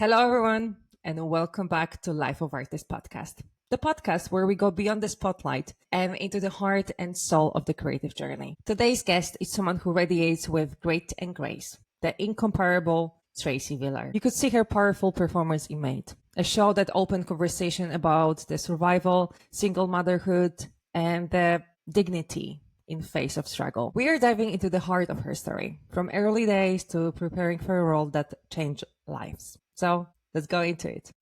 Hello, everyone, and welcome back to Life of Artists podcast, the podcast where we go beyond the spotlight and into the heart and soul of the creative journey. Today's guest is someone who radiates with grit and grace, the incomparable Tracy Vilar. You could see her powerful performance in Maid, a show that opened conversation about the survival, single motherhood, and the dignity in face of struggle. We are diving into the heart of her story, from early days to preparing for a role that changed lives. So let's go into it.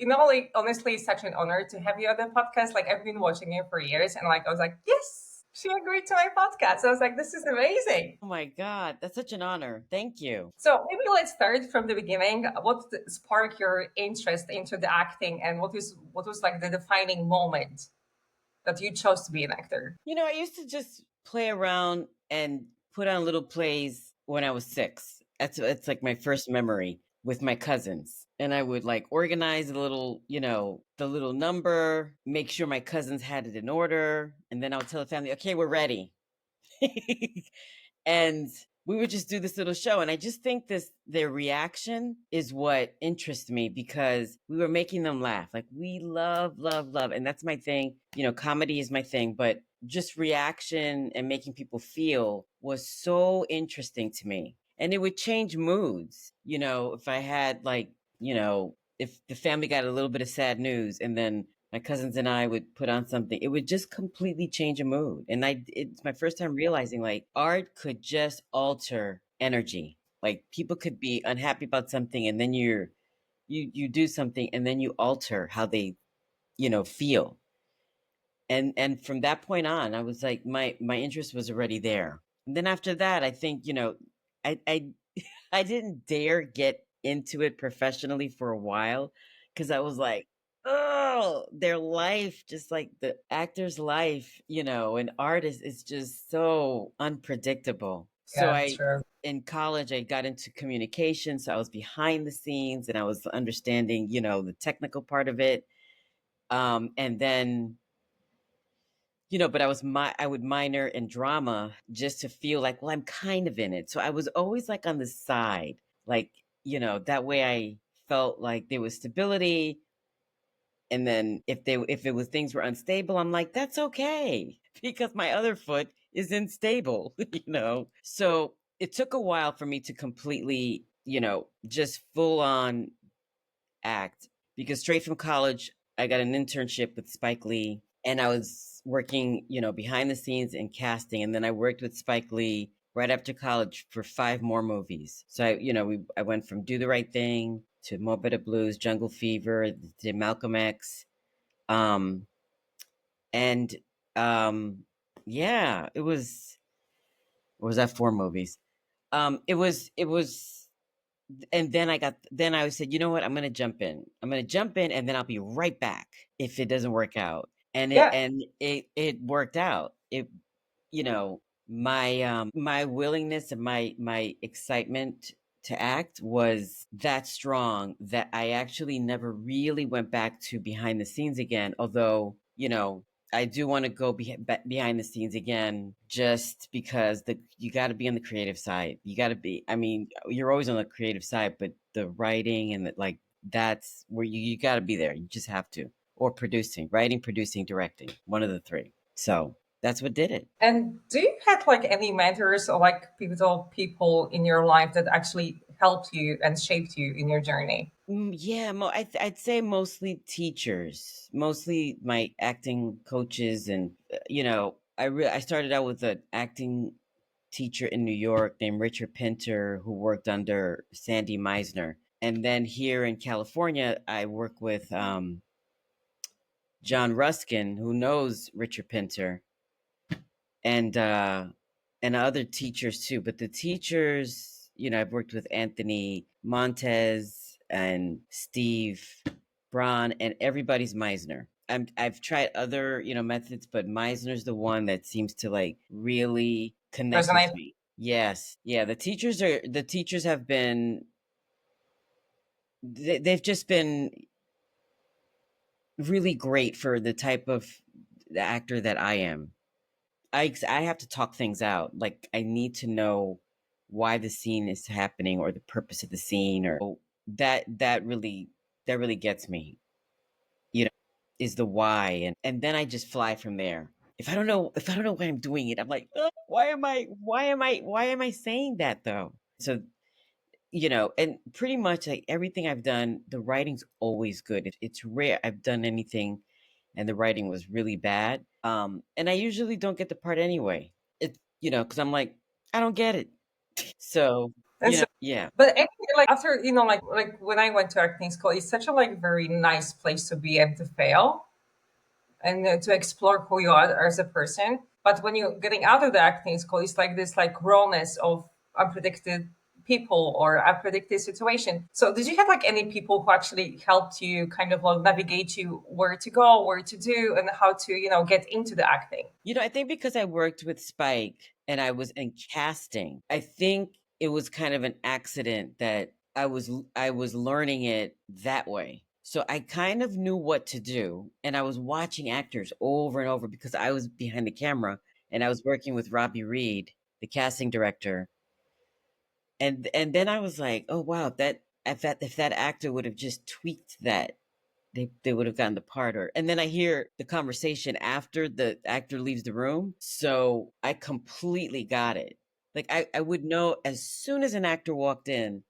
Like honestly, it's such an honor to have you on the podcast. Like I've been watching you for years, and like I was like, yes, she agreed to my podcast. So I was like, this is amazing. Oh my God, that's such an honor. Thank you. So maybe let's start from the beginning. What sparked your interest into the acting, and what was like the defining moment that you chose to be an actor? I used to just play around and put on little plays when I was 6. It's like my first memory with my cousins. And I would like organize the little number, make sure my cousins had it in order, and then I would tell the family, "Okay, we're ready." And we would just do this little show, and I just think their reaction is what interests me, because we were making them laugh. Like, we love, and that's my thing. Comedy is my thing, but just reaction and making people feel was so interesting to me. And it would change moods. If I had if the family got a little bit of sad news, and then my cousins and I would put on something, it would just completely change a mood. And it's my first time realizing like art could just alter energy. Like, people could be unhappy about something, and then you do something, and then you alter how they, feel. And from that point on, I was like, my interest was already there. And then after that, I think, I I didn't dare get into it professionally for a while, because I was like, oh, their life, just like the actor's life, and artist is just so unpredictable. So Yeah, true. in college, I got into communication. So I was behind the scenes, and I was understanding, the technical part of it. And then, but I would minor in drama just to feel like, well, I'm kind of in it. So I was always like on the side, like, that way I felt like there was stability. And then if it was things were unstable, I'm like, that's okay, because my other foot is unstable, So it took a while for me to completely, just full on act, because straight from college, I got an internship with Spike Lee, and I was working, behind the scenes in casting. And then I worked with Spike Lee right after college for 5 more movies. So I went from Do the Right Thing to Mo' Better Blues, Jungle Fever, to Malcolm X. Um, and yeah, what was that, 4 movies? It was and then I said, you know what, I'm gonna jump in, and then I'll be right back if it doesn't work out. And it Yeah. and it worked out. It you know my willingness and my excitement to act was that strong that I actually never really went back to behind the scenes again, although I do want to go behind the scenes again, just because you got to be on the creative side. You got to be. I mean, you're always on the creative side, but the writing and that's where you got to be there. You just have to. Or producing, writing, producing, directing, one of the 3. So that's what did it. And do you have like any mentors or like pivotal people in your life that actually helped you and shaped you in your journey? Yeah, I'd say mostly teachers, mostly my acting coaches. And I started out with an acting teacher in New York named Richard Pinter, who worked under Sandy Meisner. And then here in California, I work with John Ruskin, who knows Richard Pinter, and other teachers too. But the teachers, I've worked with Anthony Montez and Steve Braun, and everybody's Meisner. I've tried other, methods, but Meisner's the one that seems to like really connect with Resonate? me. Yes. Yeah, the teachers have been they've just been really great for the type of the actor that I am. I have to talk things out. Like I need to know why the scene is happening or the purpose of the scene, or that really gets me, you know, is the why. And then I just fly from there. If I don't know why I'm doing it, I'm like, why am I saying that though? So, and pretty much like everything I've done, the writing's always good. It's rare I've done anything and the writing was really bad. And I usually don't get the part anyway. It's, because I'm like, I don't get it. So, And so, yeah. but anyway, like after like when I went to acting school, it's such a like very nice place to be and to fail and to explore who you are as a person. But when you're getting out of the acting school, it's like this like rawness of unpredicted people or unpredicted situation. So did you have like any people who actually helped you kind of like navigate you where to go, where to do, and how to, get into the acting? I think because I worked with Spike and I was in casting, I think it was kind of an accident that I was learning it that way. So I kind of knew what to do, and I was watching actors over and over because I was behind the camera and I was working with Robbie Reed, the casting director. And then I was like, "Oh wow, if that actor would have just tweaked that, they would have gotten the part." Or and then I hear the conversation after the actor leaves the room, so I completely got it. Like I would know as soon as an actor walked in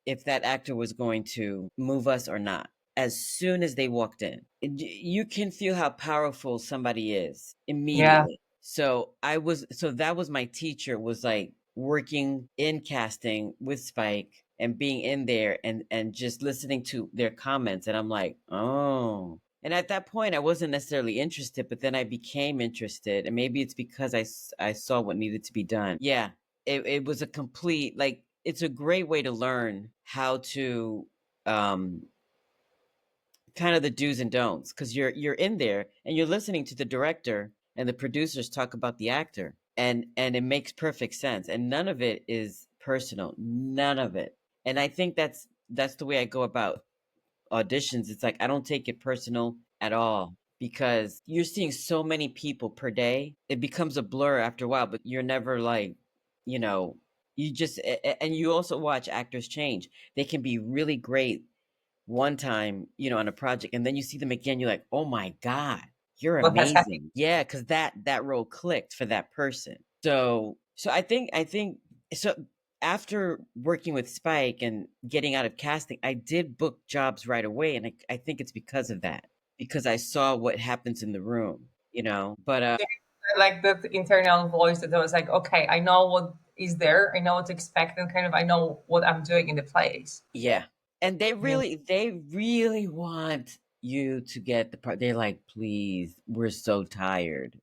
if that actor was going to move us or not. As soon as they walked in, you can feel how powerful somebody is Yeah. immediately. So that was my teacher, was like working in casting with Spike and being in there and just listening to their comments, and I'm like, oh. And at that point I wasn't necessarily interested, but then I became interested, and maybe it's because I saw what needed to be done. Yeah, it was a complete, like, it's a great way to learn how to um kind of the do's and don'ts, because you're in there and you're listening to the director and the producers talk about the actor, and it makes perfect sense, and none of it is personal, none of it. And I think that's the way I go about auditions. It's like I don't take it personal at all, because you're seeing so many people per day. It becomes a blur after a while, but you're never like, you know, and you also watch actors change. They can be really great one time, on a project, and then you see them again, you're like, "Oh my god, you're What has happened? amazing." Yeah, cuz that role clicked for that person. So I think so after working with Spike and getting out of casting, I did book jobs right away, and I think it's because of that. Because I saw what happens in the room, But Like the internal voice that was like, okay, I know what is there, I know what to expect, and kind of I know what I'm doing in the plays. yeah. And they Yeah. really want you to get the part. They're like, "Please, we're so tired.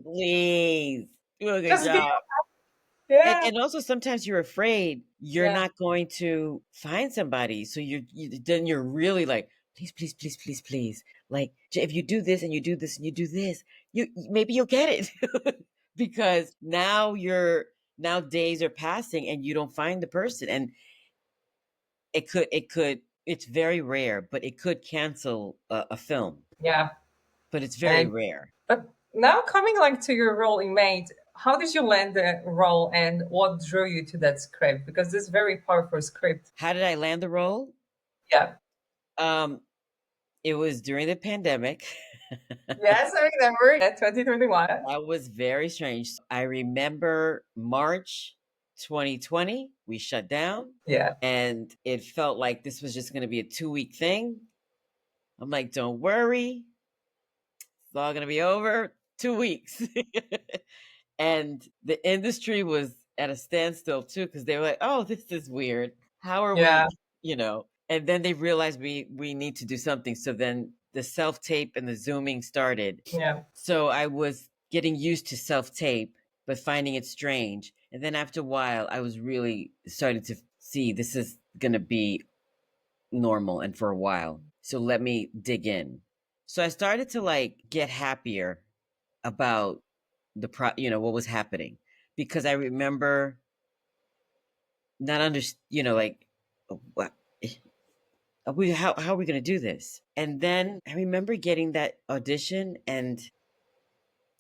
Please, do a good Just be, job." And yeah, and also sometimes you're afraid you're yeah, not going to find somebody, so then you're really like, "Please, please, please, please, please. Like, if you do this and you do this and you do this, maybe you'll get it." Because now days are passing and you don't find the person, and it's very rare, but it could cancel a film, yeah. but it's very And rare. but now coming like to your role in Maid, how did you land the role and what drew you to that script? Because this very powerful script. How did I land the role? Yeah. Um, it was during the pandemic. Yes, I remember that 2021. That was very strange. I remember March 2020, we shut down, Yeah. and it felt like this was just going to be a 2-week thing. I'm like, don't worry, it's all going to be over 2 weeks. And the industry was at a standstill too, because they were like, "Oh, this is weird. How are Yeah. we?" And then they realized we need to do something. So then the self tape and the zooming started. Yeah. So I was getting used to self tape, but finding it strange. And then after a while, I was really starting to see this is gonna be normal and for a while. So let me dig in. So I started to like get happier about what was happening, because I remember not under like, what how are we going to do this? And then I remember getting that audition, and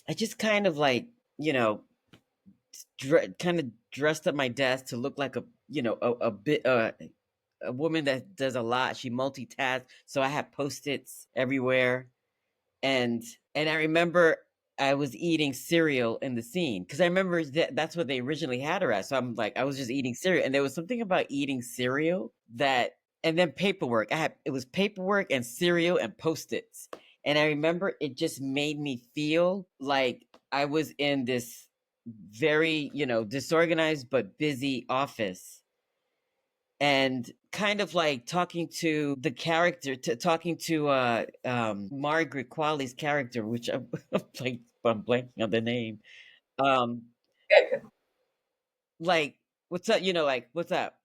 I just kind of like, you know, kind of dressed up my desk to look like a, you know, a bit a woman that does a lot. She multitasks, so I had post-its everywhere, and I remember I was eating cereal in the scene because I remember that's what they originally had her as. So I'm like, I was just eating cereal, and there was something about eating cereal that, and then paperwork. It was paperwork and cereal and post-its, and I remember it just made me feel like I was in this very, you know, disorganized but busy office, and kind of like talking to the character, talking to Margaret Qualley's character, which I'm blanking on the name. Um, like, what's up? You know, like, what's up?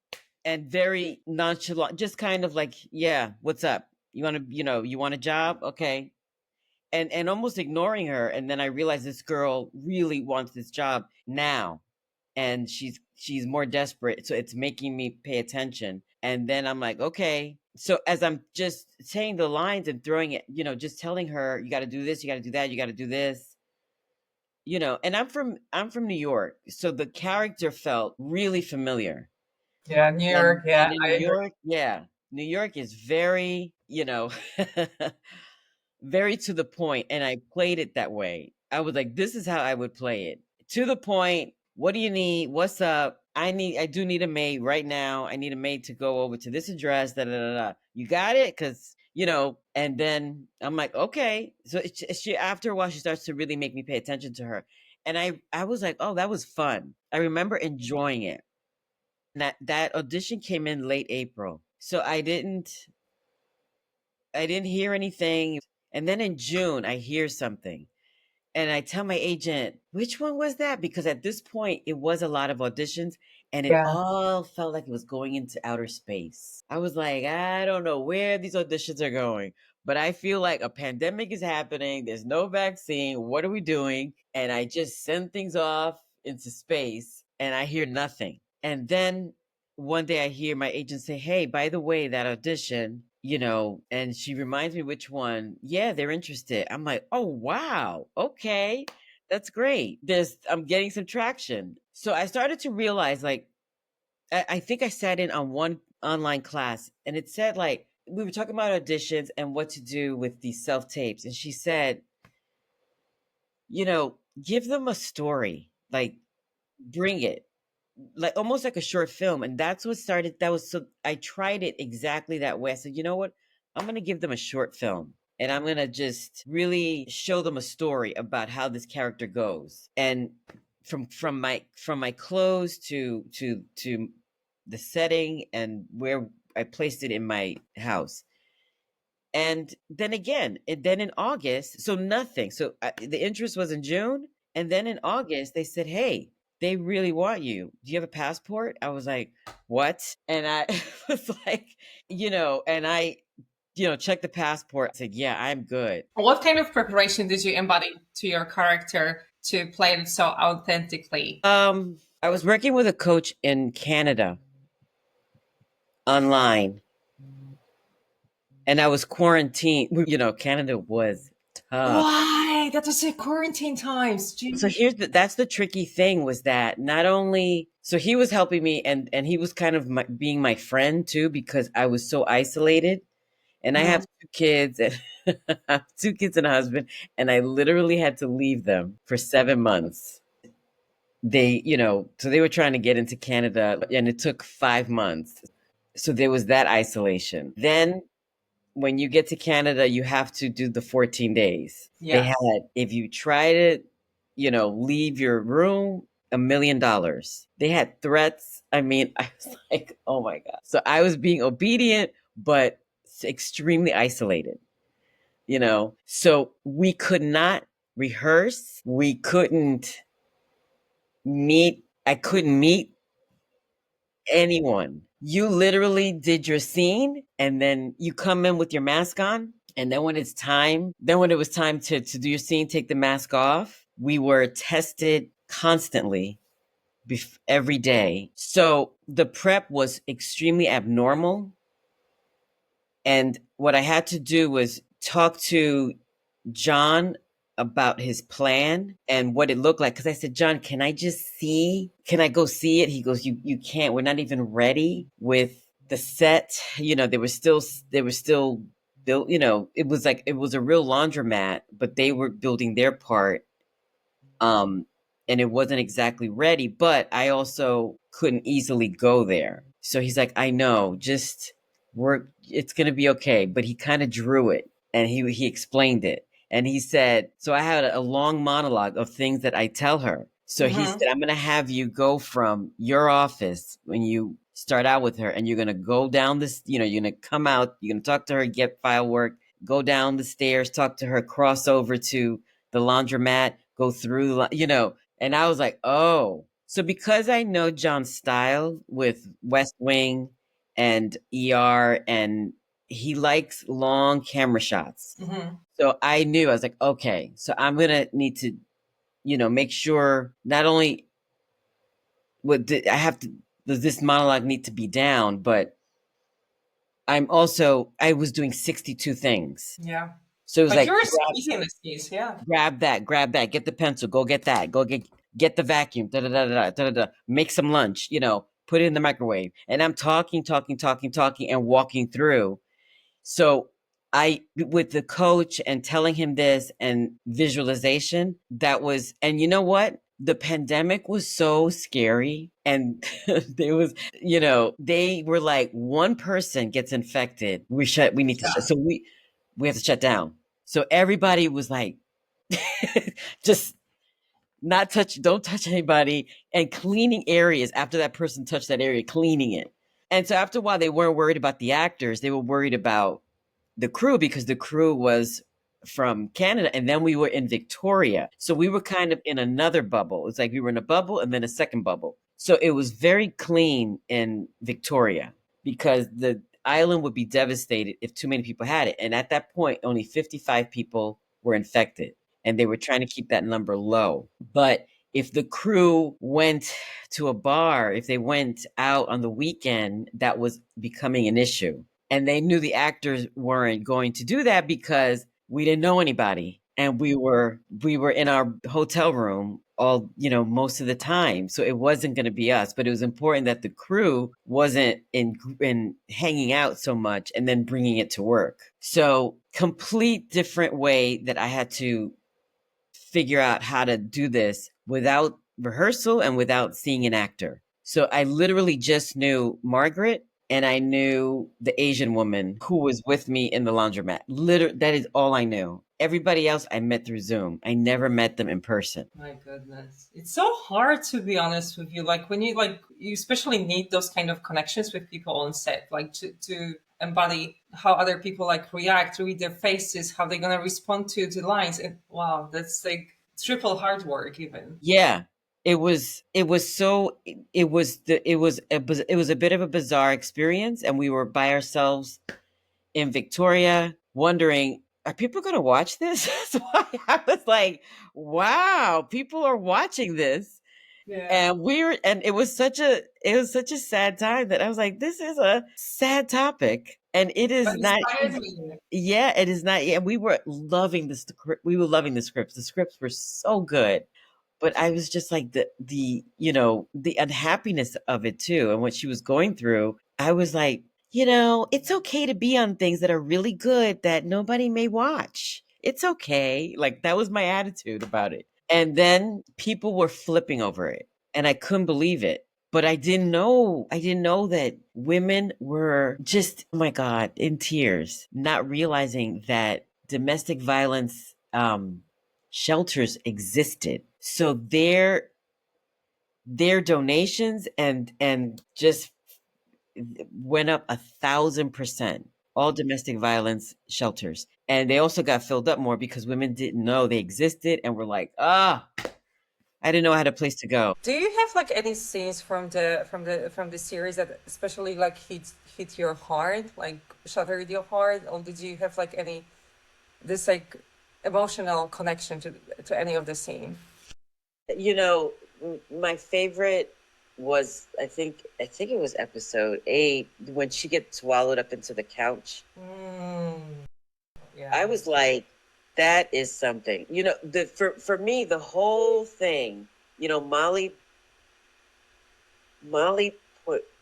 And very nonchalant, just kind of like, yeah, what's up? You want to, you know, you want a job? Okay. And almost ignoring her. And then I realized this girl really wants this job now, and she's more desperate, so it's making me pay attention. And then I'm like, okay, so as I'm just saying the lines and throwing it, you know, just telling her, you got to do this, you got to do that, you got to do this, you know. And I'm from New York, so the character felt really familiar. Yeah, New and York. Yeah, and in New I agree. York, yeah, New York is very, you know, very to the point, and I played it that way. I was like, this is how I would play it. To the point. What do you need? What's up? I do need a maid right now. I need a maid to go over to this address. Da da da da. You got it? Cause, you know, and then I'm like, okay. So she, after a while, she starts to really make me pay attention to her. And I was like, oh, that was fun. I remember enjoying it. And that audition came in late April. So I didn't hear anything. And then in June, I hear something. And I tell my agent, which one was that? Because at this point, it was a lot of auditions, and it Yeah. all felt like it was going into outer space. I was like, I don't know where these auditions are going, but I feel like a pandemic is happening. There's no vaccine. What are we doing? And I just send things off into space, and I hear nothing. And then one day I hear my agent say, hey, by the way, that audition, you know, and she reminds me which one. Yeah, they're interested. I'm like, oh, wow. Okay. That's great. I'm getting some traction. So I started to realize, like, I think I sat in on one online class, and it said, like, we were talking about auditions and what to do with these self tapes. And she said, you know, give them a story, like, bring it, like almost like a short film. And that's what started. That was, so I tried it exactly that way. I said, you know what, I'm going to give them a short film, and I'm going to just really show them a story about how this character goes, and from my clothes to the setting and where I placed it in my house. And then again, and then in August, so nothing. So the interest was in June. And then in August, they said, hey, they really want you. Do you have a passport? I was like, what? And I was like, and I, checked the passport. I said, yeah, I'm good. What kind of preparation did you embody to your character to play it so authentically? I was working with a coach in Canada online, and I was quarantined. Canada was tough. Why? That was the quarantine times. So that's the tricky thing, was that not only, so he was helping me, and he was kind of being my friend too, because I was so isolated, and I have two kids, and I have 2 kids and a husband, and I literally had to leave them for 7 months. So they were trying to get into Canada, and it took 5 months. So there was that isolation. Then when you get to Canada, you have to do the 14 days. They Yes. had, if you try to, leave your room, $1 million. They had threats. I mean, I was like, oh my God. So I was being obedient, but extremely isolated, So we could not rehearse. We couldn't meet. I couldn't meet anyone. You literally did your scene, and then you come in with your mask on. And then when it was time to do your scene, take the mask off. We were tested constantly, every day. So the prep was extremely abnormal. And what I had to do was talk to John about his plan and what it looked like. Cause I said, John, can I go see it? He goes, you can't, we're not even ready with the set. You know, they were still built, you know, it was a real laundromat, but they were building their part. And it wasn't exactly ready, but I also couldn't easily go there. So he's like, I know, just work, it's going to be okay. But he kind of drew it and he explained it. And he said, so I had a long monologue of things that I tell her. So he said, I'm going to have you go from your office when you start out with her, and you're going to go down this, you know, you're going to come out, you're going to talk to her, get file work, go down the stairs, talk to her, cross over to the laundromat, go through, you know. And I was like, oh. So because I know John's style with West Wing and ER, and he likes long camera shots. So I knew, I was like, okay, so I'm going to need to, you know, make sure not only does this monologue need to be down, but I was doing 62 things. Yeah. So it was But like, you're squeezing the skis, yeah. grab that, get the pencil, go get that, go get the vacuum, da da da da da da, make some lunch, you know, put it in the microwave. And I'm talking, and walking through. So with the coach and telling him this and visualization, and you know what? The pandemic was so scary. And there was, you know, they were like, one person gets infected, we need to shut. So we have to shut down. So everybody was like, just don't touch anybody, and cleaning areas after that person touched that area, cleaning it. And so after a while, they weren't worried about the actors. They were worried about the crew, because the crew was from Canada, and then we were in Victoria. So we were kind of in another bubble. It's like we were in a bubble and then a second bubble. So it was very clean in Victoria, because the island would be devastated if too many people had it. And at that point, only 55 people were infected, and they were trying to keep that number low. But if the crew went to a bar, if they went out on the weekend, that was becoming an issue. And they knew the actors weren't going to do that, because we didn't know anybody. And we were in our hotel room all, you know, most of the time. So it wasn't going to be us, but it was important that the crew wasn't in hanging out so much and then bringing it to work. So complete different way that I had to figure out how to do this without rehearsal and without seeing an actor. So I literally just knew Margaret, and I knew the Asian woman who was with me in the laundromat. Literally, that is all I knew. Everybody else I met through Zoom. I never met them in person. My goodness. It's so hard, to be honest with you. Like when you especially need those kind of connections with people on set, like to embody how other people like react, read their faces, how they're going to respond to the lines. And wow, that's like triple hard work even. Yeah. It was a bit of a bizarre experience, and we were by ourselves in Victoria, wondering, are people going to watch this? So I was like, wow, people are watching this. Yeah. And it was such a sad time that I was like, this is a sad topic. And it is not. Yeah, it is not. Yeah, we were loving the script. We were loving the scripts. The scripts were so good. But I was just like the you know, the unhappiness of it too, and what she was going through. I was like, you know, it's okay to be on things that are really good that nobody may watch. It's okay. Like, that was my attitude about it. And then people were flipping over it, and I couldn't believe it. But I didn't know that women were just, oh my God, in tears, not realizing that domestic violence shelters existed. So their donations and just went up 1,000%. All domestic violence shelters, and they also got filled up more because women didn't know they existed and were like, I didn't know I had a place to go. Do you have like any scenes from the series that especially like hit your heart, like shattered your heart, or did you have like this like emotional connection to any of the scene? You know, my favorite was, I think it was episode 8, when she gets swallowed up into the couch. Yeah. I was like, That is something. You know, for me, the whole thing, you know, Molly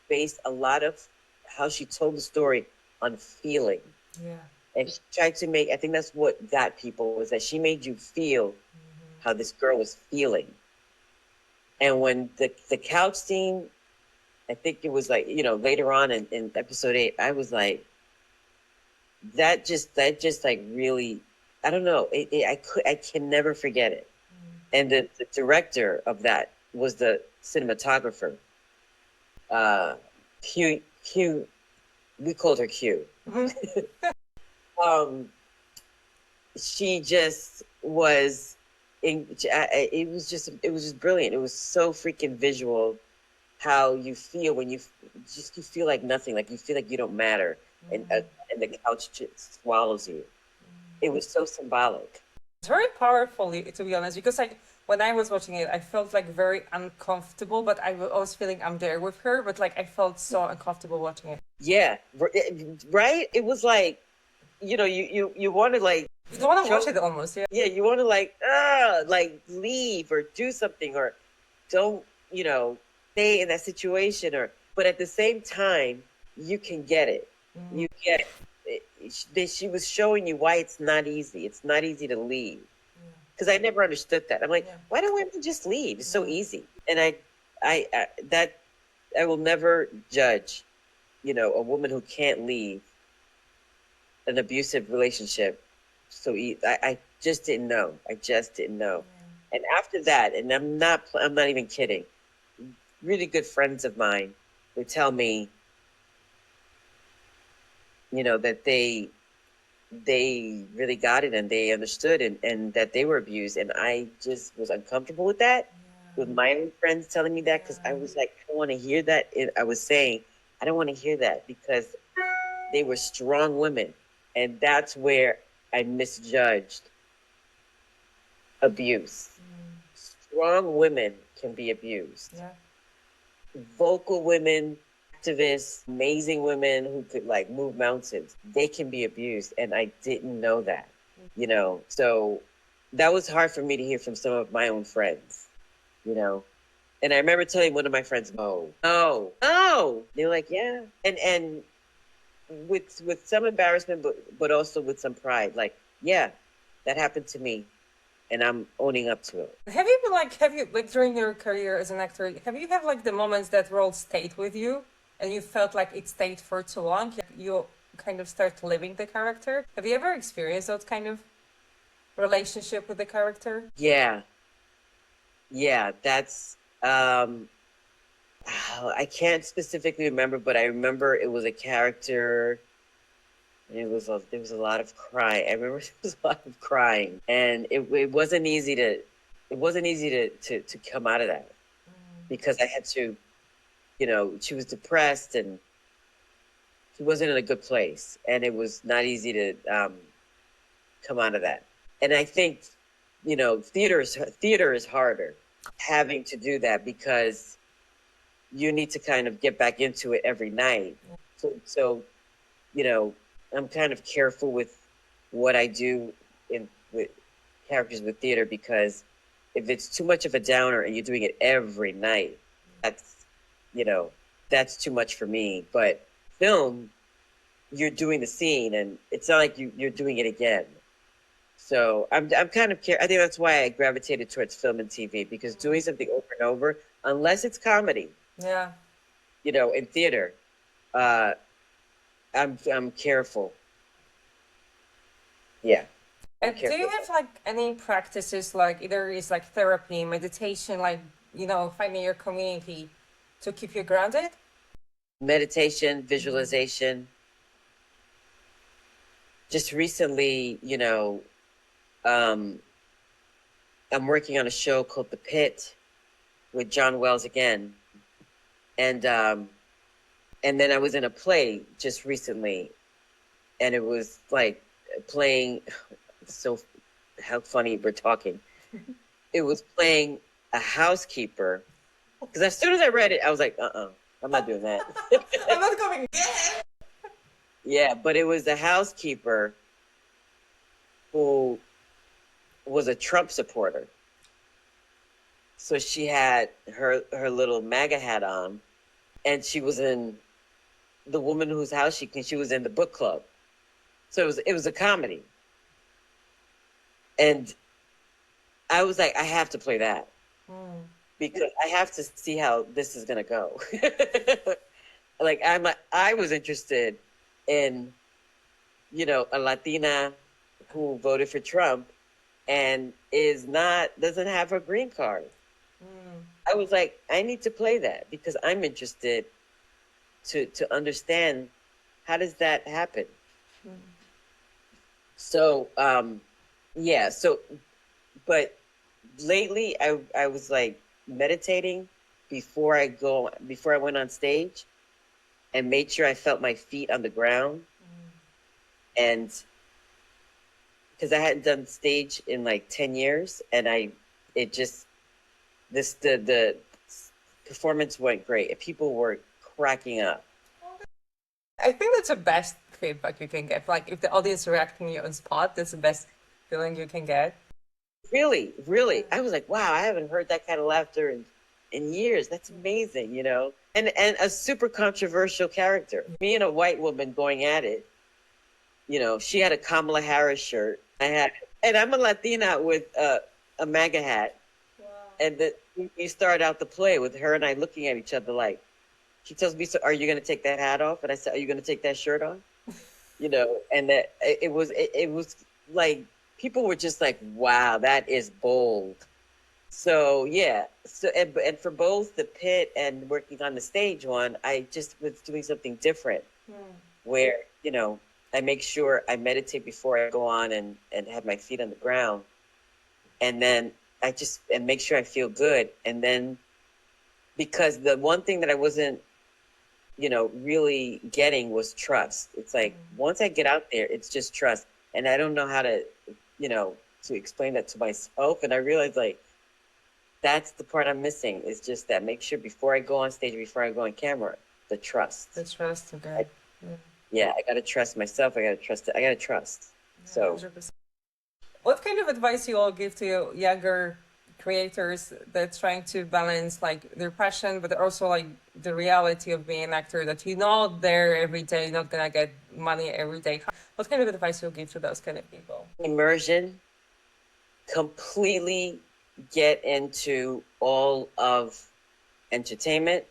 based a lot of how she told the story on feeling. Yeah. And she tried to make, I think that's what got people, was that she made you feel how this girl was feeling. And when the couch scene, I think it was like, you know, later on in episode 8, I was like, that just like really, I don't know, I can never forget it. And the director of that was the cinematographer. Q, we called her Q. She just was it was just brilliant. It was so freaking visual how you feel when you feel like nothing, like you feel like you don't matter, and the couch just swallows you. It was so symbolic. It's very powerful, to be honest, because like when I was watching it, I felt like very uncomfortable, but I was feeling I'm there with her, but like I felt so uncomfortable watching it. Yeah, right? It was like, you know, you want to like, you don't want to watch it almost, yeah. Yeah, you want to like leave or do something, or don't, you know, stay in that situation, but at the same time, you can get it. You get it. She was showing you why it's not easy. It's not easy to leave. Because I never understood that. I'm like, why don't women just leave? It's so easy. And I will never judge, you know, a woman who can't leave an abusive relationship. So I just didn't know. I just didn't know. And after that, and I'm not even kidding, really good friends of mine would tell me, you know, that they really got it and they understood, and that they were abused. And I just was uncomfortable with that, with my own friends telling me that, because I was like, I don't want to hear that. I was saying, I don't want to hear that, because they were strong women. And that's where I misjudged abuse. Strong women can be abused. Yeah. Vocal women, activists, amazing women who could like move mountains, they can be abused. And I didn't know that, you know. So that was hard for me to hear from some of my own friends, you know. And I remember telling one of my friends, no. They're like, yeah. And with some embarrassment, but also with some pride, like, yeah, that happened to me, and I'm owning up to it. Have you during your career as an actor, have you had like the moments that role stayed with you and you felt like it stayed for too long? You kind of start living the character. Have you ever experienced those kind of relationship with the character? Yeah, that's I can't specifically remember, but I remember it was a character. There was a lot of crying. I remember there was a lot of crying, and it wasn't easy to come out of that, because I had to, you know, she was depressed and she wasn't in a good place, and it was not easy to come out of that. And I think, you know, theater is harder, having to do that, because you need to kind of get back into it every night. So you know, I'm kind of careful with what I do with characters with theater, because if it's too much of a downer and you're doing it every night, that's too much for me. But film, you're doing the scene, and it's not like you're doing it again. So I'm kind of I think that's why I gravitated towards film and TV, because doing something over and over, unless it's comedy, you know, in theater, I'm careful. Yeah. And do you have like any practices, like either is like therapy, meditation, like, you know, finding your community to keep you grounded? Meditation, visualization. Just recently, you know, I'm working on a show called The PITT with John Wells again. And then I was in a play just recently, and it was like playing, so how funny we're talking. It was playing a housekeeper, because as soon as I read it, I was like, I'm not doing that. I'm not going. Yeah, but it was a housekeeper who was a Trump supporter. So she had her little MAGA hat on, and she was in The Woman Whose House she was in the book club. So it was a comedy. And I was like, I have to play that. Because I have to see how this is gonna go. Like I was interested in, you know, a Latina who voted for Trump and doesn't have her green card. I was like, I need to play that because I'm interested to understand how does that happen. So yeah, but lately I was like meditating before I went on stage and made sure I felt my feet on the ground. And because I hadn't done stage in like 10 years and the performance went great. People were cracking up. I think that's the best feedback you can get. Like if the audience reacting you on spot, that's the best feeling you can get. Really, really. I was like, wow, I haven't heard that kind of laughter in years. That's amazing, you know? And a super controversial character. Me and a white woman going at it. You know, she had a Kamala Harris shirt. And I'm a Latina with a MAGA hat. Wow. And we started out the play with her and I looking at each other like, she tells me, so are you going to take that hat off? And I said, are you going to take that shirt off? You know, and that it was like, people were just like, wow, that is bold. So, yeah. So, and for both the PITT and working on the stage one, I just was doing something different where, you know, I make sure I meditate before I go on and have my feet on the ground. And then and make sure I feel good. And then, because the one thing that I wasn't, you know, really getting was trust. It's like, once I get out there, it's just trust. And I don't know how to, you know, to explain that to myself. And I realized like, that's the part I'm missing is just that. Make sure before I go on stage, before I go on camera, the trust. The trust, okay. Yeah, I got to trust myself. I got to trust it. I got to trust. Yeah, so 100%. What kind of advice you all give to younger creators that's trying to balance like their passion, but also like the reality of being an actor that you're not there every day, you're not going to get money every day? What kind of advice you'll give to those kind of people? Immersion, completely get into all of entertainment.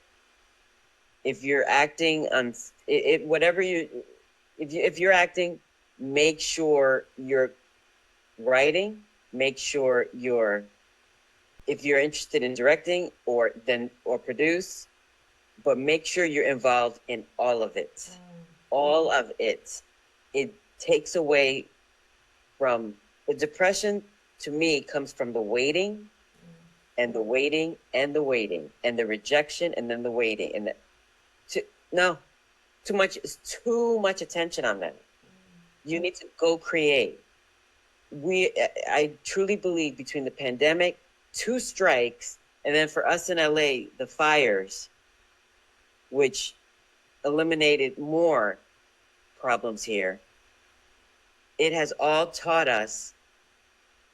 If you're acting on if you're acting, make sure you're writing, make sure if you're interested in directing or produce, but make sure you're involved in all of it. All of it. It takes away from the depression. To me, comes from the waiting and the waiting and the waiting and the rejection and then the waiting and too much attention on that. You need to go create. I truly believe between the pandemic, 2 strikes, and then for us in LA, the fires, which eliminated more problems here, it has all taught us,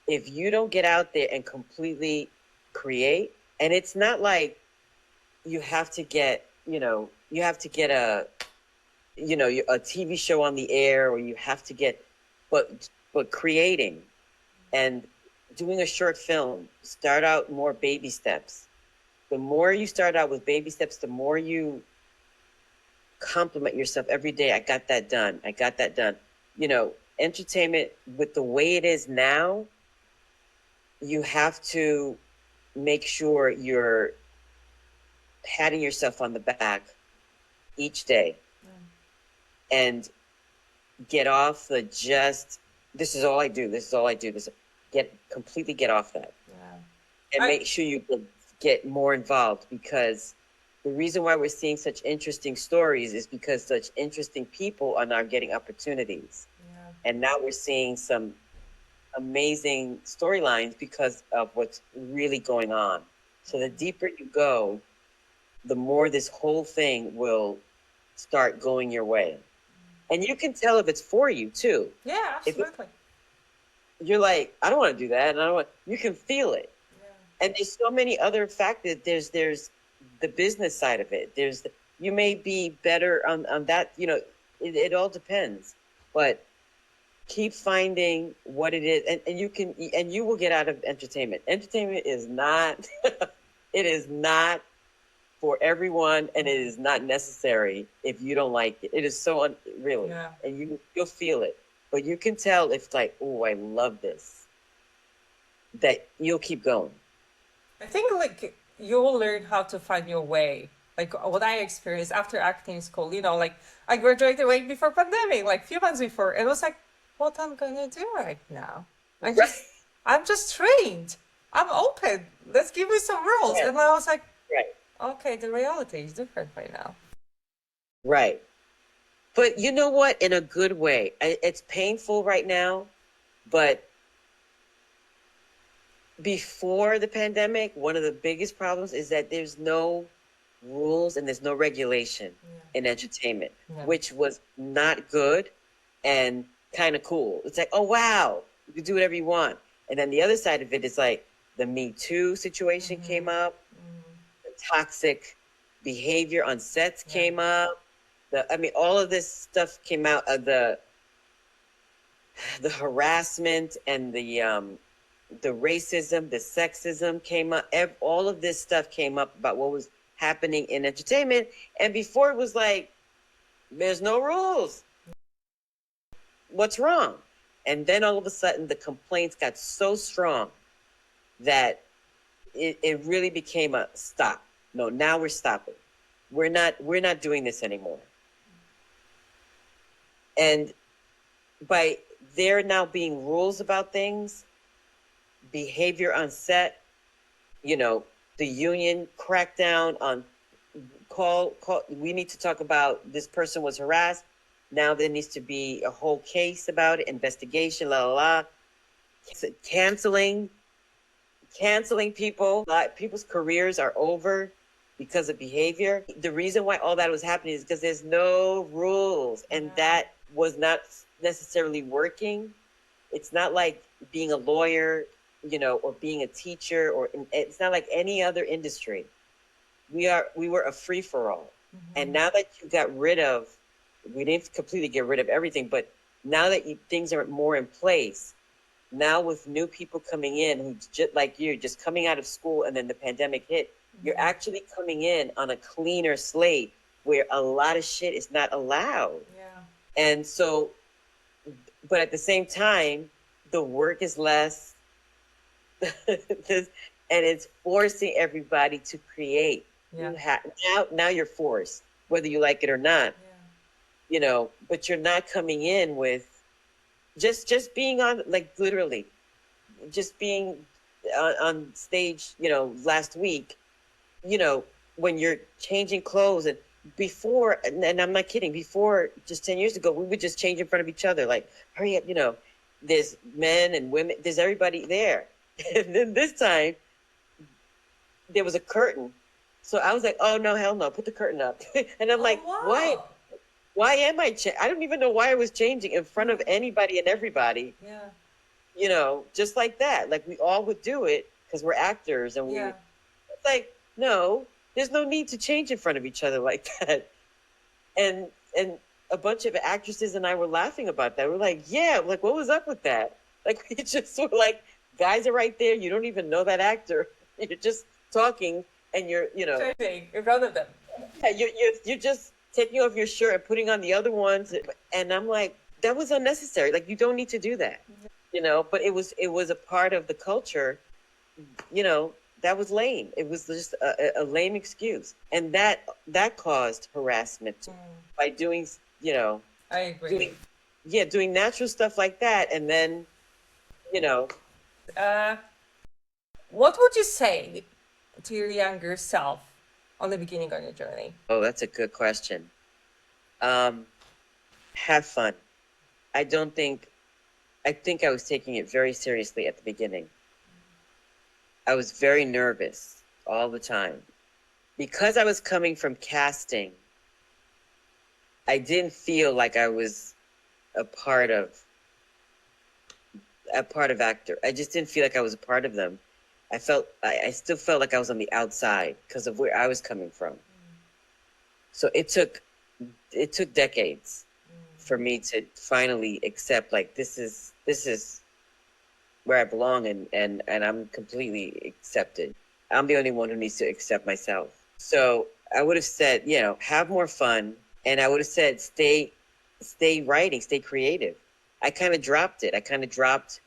if you don't get out there and completely create, and it's not like you have to get, a TV show on the air, or you have to get, but creating and doing a short film, start out more baby steps. The more you start out with baby steps, the more you compliment yourself every day. I got that done. I got that done. You know, entertainment with the way it is now, you have to make sure you're patting yourself on the back each day and get off the this is all I do. Completely get off that. And make sure you get more involved, because the reason why we're seeing such interesting stories is because such interesting people are now getting opportunities. And now we're seeing some amazing storylines because of what's really going on. So the deeper you go, the more this whole thing will start going your way. And you can tell if it's for you too. Yeah, absolutely. you're like, I don't want to do that. And I don't want, you can feel it. And there's so many other factors. There's the business side of it. You may be better on that, it all depends, but keep finding what it is. And you will get out of entertainment. Entertainment is not, it is not for everyone, and it is not necessary if you don't like it. It is so really, and you'll feel it. But you can tell if like, oh, I love this, that you'll keep going. I think like you will learn how to find your way. Like what I experienced after acting school, like I graduated way before pandemic, like a few months before. And it was like, what I'm gonna do right now? I'm just trained. I'm open. Let's give me some rules. And I was like, okay, the reality is different right now. Right. But you know what? In a good way. It's painful right now, but before the pandemic, one of the biggest problems is that there's no rules and there's no regulation in entertainment, which was not good and kind of cool. It's like, oh, wow, you can do whatever you want. And then the other side of it is like the Me Too situation came up, the toxic behavior on sets came up. All of this stuff came out of the harassment and the racism, the sexism came up. All of this stuff came up about what was happening in entertainment. And before it was like, there's no rules. What's wrong? And then all of a sudden the complaints got so strong that it really became a stop. No, now we're stopping. We're not doing this anymore. And by there now being rules about things, behavior on set, the union crackdown on call. We need to talk about this person was harassed. Now there needs to be a whole case about it, investigation, canceling people. People's careers are over because of behavior. The reason why all that was happening is because there's no rules, and that was not necessarily working. It's not like being a lawyer, or being a teacher, or it's not like any other industry. We were a free for all. And now that you got rid of, we didn't completely get rid of everything, but now that things are more in place, now with new people coming in who just like you're just coming out of school and then the pandemic hit, you're actually coming in on a cleaner slate where a lot of shit is not allowed. And so, but at the same time, the work is less, and it's forcing everybody to create. Now you're forced, whether you like it or not. But you're not coming in with just being on, like, literally just being on stage, last week, when you're changing clothes. And before, and I'm not kidding, before, just 10 years ago, we would just change in front of each other, like, hurry up, there's men and women, there's everybody there. And then this time there was a curtain. So I was like, oh no, hell no, put the curtain up. And I'm like, why am I I don't even know why I was changing in front of anybody and everybody. Just like that. Like, we all would do it because we're actors, and it's like, no, there's no need to change in front of each other like that. And a bunch of actresses and I were laughing about that. We're like, like, what was up with that? Like, we just were like, guys are right there. You don't even know that actor. You're just talking, and you're, in front of them. Yeah, you're just taking off your shirt and putting on the other ones. And I'm like, that was unnecessary. Like, you don't need to do that, but it was a part of the culture, that was lame. It was just a lame excuse. And that caused harassment by doing, I agree. Doing natural stuff like that. And then, what would you say to your younger self on the beginning of your journey? Oh, that's a good question. Have fun. I think I was taking it very seriously at the beginning. I was very nervous all the time. Because I was coming from casting, I didn't feel like I was a part of a part of actor. I just didn't feel like I was a part of them. I still felt like I was on the outside because of where I was coming from. So it took decades for me to finally accept, like, this is where I belong, and I'm completely accepted. I'm the only one who needs to accept myself. So I would have said, you know, have more fun, and I would have said, stay writing, stay creative. I kind of dropped it. I kind of dropped,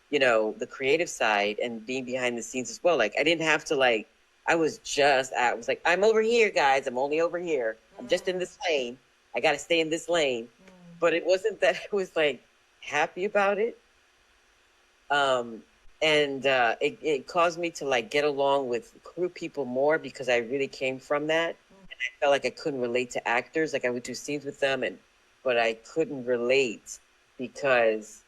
you know, the creative side and being behind the scenes as well. Like, I didn't have to, like, I was like, I'm over here, guys. I'm only over here. I'm just in this lane. I got to stay in this lane. But it wasn't that I was, like, happy about it. It caused me to, like, get along with crew people more because I really came from that. And I felt like I couldn't relate to actors. Like, I would do scenes with them, but I couldn't relate because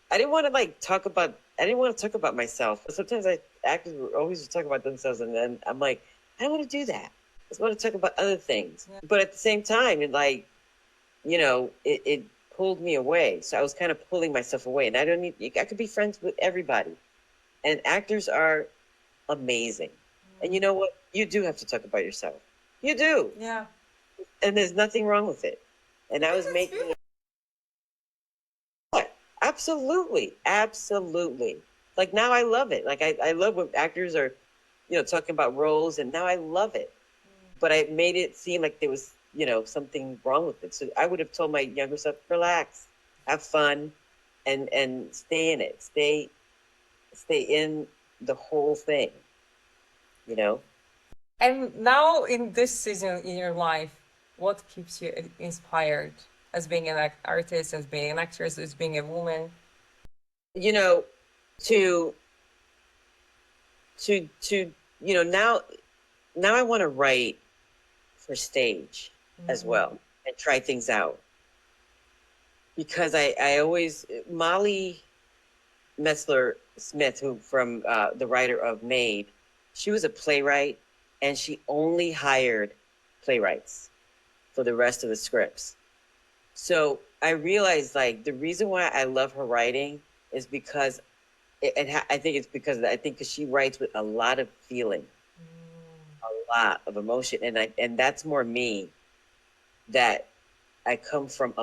I didn't want to talk about myself. Sometimes actors were always talk about themselves, and then I'm like, I don't want to do that. I just want to talk about other things. Yeah. But at the same time, it pulled me away. So I was kind of pulling myself away, and I could be friends with everybody. And actors are amazing. And you know what? You do have to talk about yourself. You do. Yeah. And there's nothing wrong with it. And I was making Absolutely. Absolutely. Like, now I love it. Like, I love when actors are, talking about roles, and now I love it. But I made it seem like there was, something wrong with it. So I would have told my younger self, relax, have fun, and stay in it. Stay in the whole thing, And now in this season in your life, what keeps you inspired as being an artist, as being an actress, as being a woman? Now I want to write for stage as well and try things out. Because I always, Molly Metzler Smith, who from the writer of Maid, she was a playwright, and she only hired playwrights for the rest of the scripts. So I realized, like, the reason why I love her writing is because I think it's because she writes with a lot of feeling, a lot of emotion, and that's more me. That I come from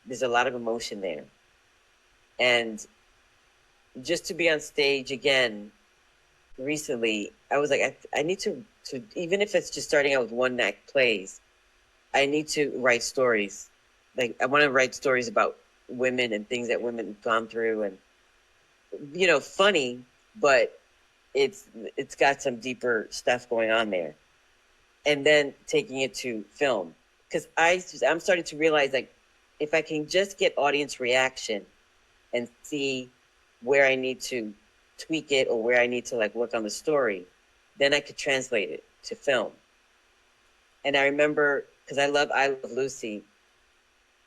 there's a lot of emotion there, and just to be on stage again recently, I was like, I need to even if it's just starting out with one act plays, I need to write stories. Like, I want to write stories about women and things that women have gone through, and funny, but it's got some deeper stuff going on there. And then taking it to film, because I'm starting to realize, like, if I can just get audience reaction and see where I need to tweak it or where I need to, like, work on the story, then I could translate it to film. And I remember, because I love Lucy,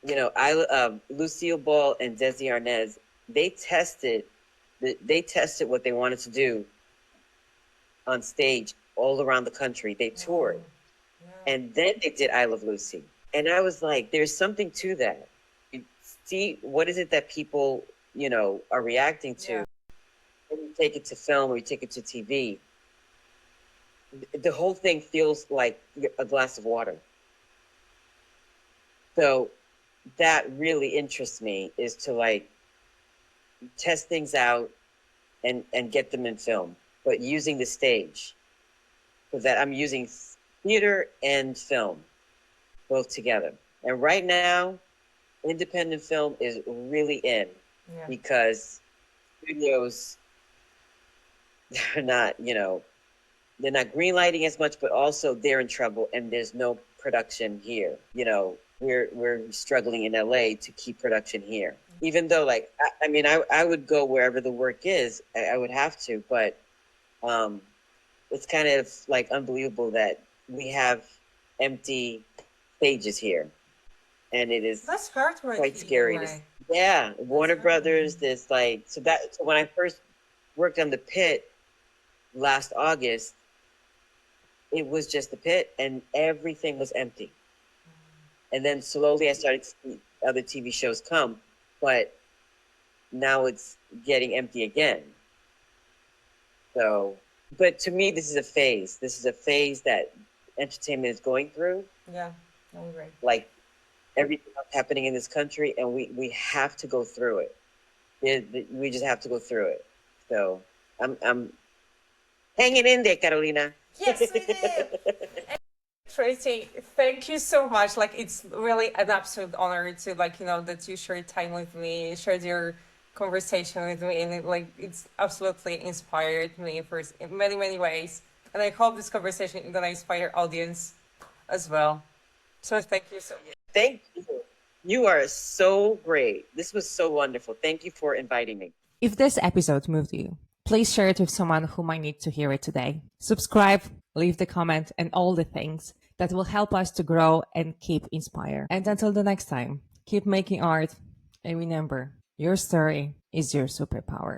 Lucille Ball and Desi Arnaz, they tested what they wanted to do on stage all around the country. They toured, and then they did I Love Lucy. And I was like, there's something to that. You see, what is it that people, are reacting to? Yeah. When you take it to film or you take it to TV, the whole thing feels like a glass of water. So that really interests me, is to, like, test things out and get them in film, but using the stage, so that I'm using theater and film both together. And right now, independent film is really in, because studios, they're not greenlighting as much, but also they're in trouble, and there's no production here. We're struggling in LA to keep production here. Even though, like, I would go wherever the work is. I would have to, but it's kind of, like, unbelievable that we have empty stages here, and it is that's quite scary. Warner Brothers. There's, like, so when I first worked on the PITT last August, it was just the PITT, and everything was empty. And then slowly I started to see other TV shows come, but now it's getting empty again. So, but to me, this is a phase. This is a phase that entertainment is going through. Yeah, no, you're right. Like everything that's happening in this country, and we have to go through it. We just have to go through it. So I'm hanging in there, Carolina. Yes, we did. Tracy, thank you so much. Like, it's really an absolute honor to, like, you know, that you shared time with me, shared your conversation with me, and it's absolutely inspired me in many, many ways. And I hope this conversation is gonna inspire audience as well. So thank you so much. Thank you. You are so great. This was so wonderful. Thank you for inviting me. If this episode moved you, please share it with someone who might need to hear it today. Subscribe, leave the comment, and all the things that will help us to grow and keep inspired. And until the next time, keep making art, and remember, your story is your superpower.